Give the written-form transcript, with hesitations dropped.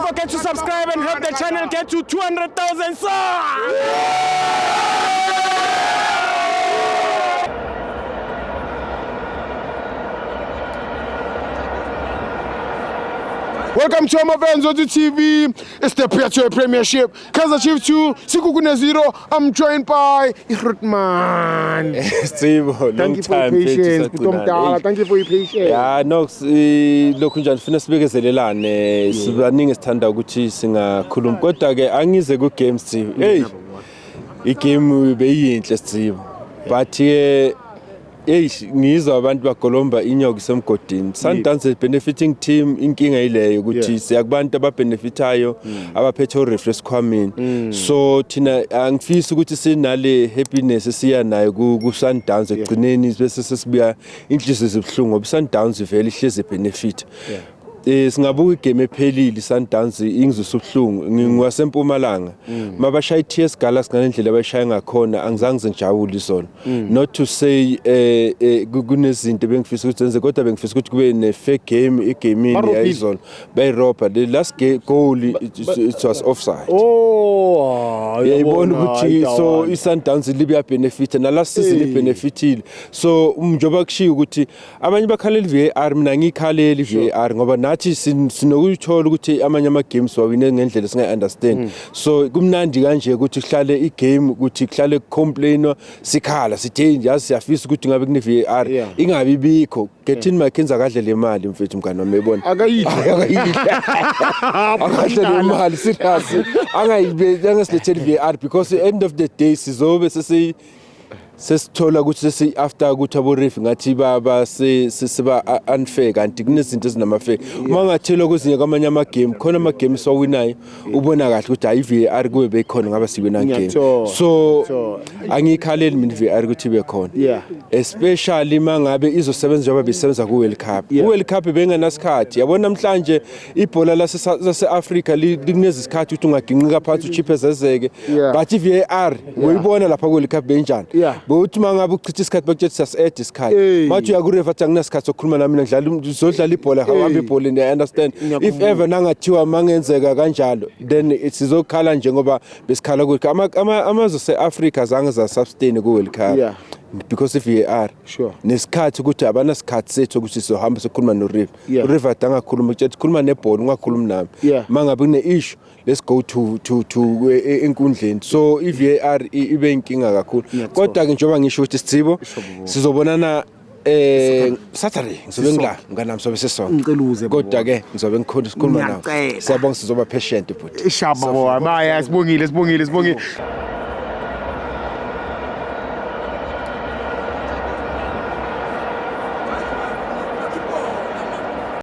forget to subscribe and help the channel get to 200,000 subs. Welcome to my fans on the TV. It's the Petro Premiership. Kaizer Chiefs 2, Sikukune 0. I'm joined by Irutman. Thank you for your patience. Thank you for your patience. Yeah, no, lokhu njani funa sibekezelelane sibaningi sithanda ukuthi singakhuluma kodwa ke angize ku games team. Hey. Igame beyinhle Sitsibo. But ngizwa abantu bagolomba inyoka isemgodini. Sundowns benefiting team inkinga ileyo ukuthi siyakubantu ababenefitayo abaphethe refresh sikhwamini. So thina angifisi ukuthi sinale happiness siya nayo ku Sundowns egcineni bese sesibuya inhliziyo zibhlungu ngoba Sundowns vele ihleze benefit. Singabuka igame ephelile Sundowns ingizusubhlungu ngiwasempumalanga mabashaya iTS Galaxy ngalendlela abashaya ngakhona angizange ngijabule isona not to say kunezinto bengifisa ukuthi enze kodwa bengifisa ukuthi kube ne fair game igamini yayizona bayiropa the last goal it was offside yayibona ukuthi so iSundowns libuya benefit na last season ibenefitile so njoba kushiya ukuthi abanye bakhalela iVAR mina ngikhalela iVAR ngoba nathi sinokuthola ukuthi amanye ama games wawine ngendlela singa understand so kumnandi kanje ukuthi kuhlale igame ukuthi kuhlale complainwa sikhala sithi yazi siyafisa ukuthi ngabe kune VAR ingabi bikho Gethini Mackenzie akadle le mali mfethu mngani wami ebona akayidle akadle le mali serious angasilethela VAR because at the end of the day sizobe sesithola ukuthi after ukuthi abo ref ngathi baba sesiba unfair kanti kunezinto ezinamafair uma ngathela kwezinye kwamanye ama game khona ama games sowinayo ubona kahle ukuthi hayi VAR kube bekhona ngaba siwina game so angikhaleli mina VAR ukuthi bekhona especially mangabe izosebenza njengoba besebenza ku World Cup World Cup bengenasikhathi yabona namhlanje ibhola lase Africa likuneza isikhathi ukuthi ungaginqika phansi uchiphezezeke but VAR uyibona lapha ku World Cup benjani Bothi mangabe uchitha isikhathi bakuthi sas-add isikhathi mathi uyakureva athi anginasikhathi sokukhuluma nami ngizodlala ibhola hawamba ibhola I understand if ever nangathiwa mangenzeka kanjalo then sizokhala nje ngoba besikhala ukuthi amazwe se-Africa zange za sustain ku World Cup because if VAR nesikhathi ukuthi abana sikhathi sethu ukuthi sizohamba sokhuluma no ref ref adangakhuluma ukuthi khuluma nebhola ungakhuluma nami mangabe kune issue let's go to enkundleni so iVAR ibe inkinga kakhulu kodwa ke njengoba ngisho ukuthi Sitsibo sizobonana Saturday ngizobe ngila nganami sobe sesonke ngiceluze kodwa ke ngizobe ngikhona sikhuluma nawe siyabonga sizoba patient futhi ishaba bo amaya sibongile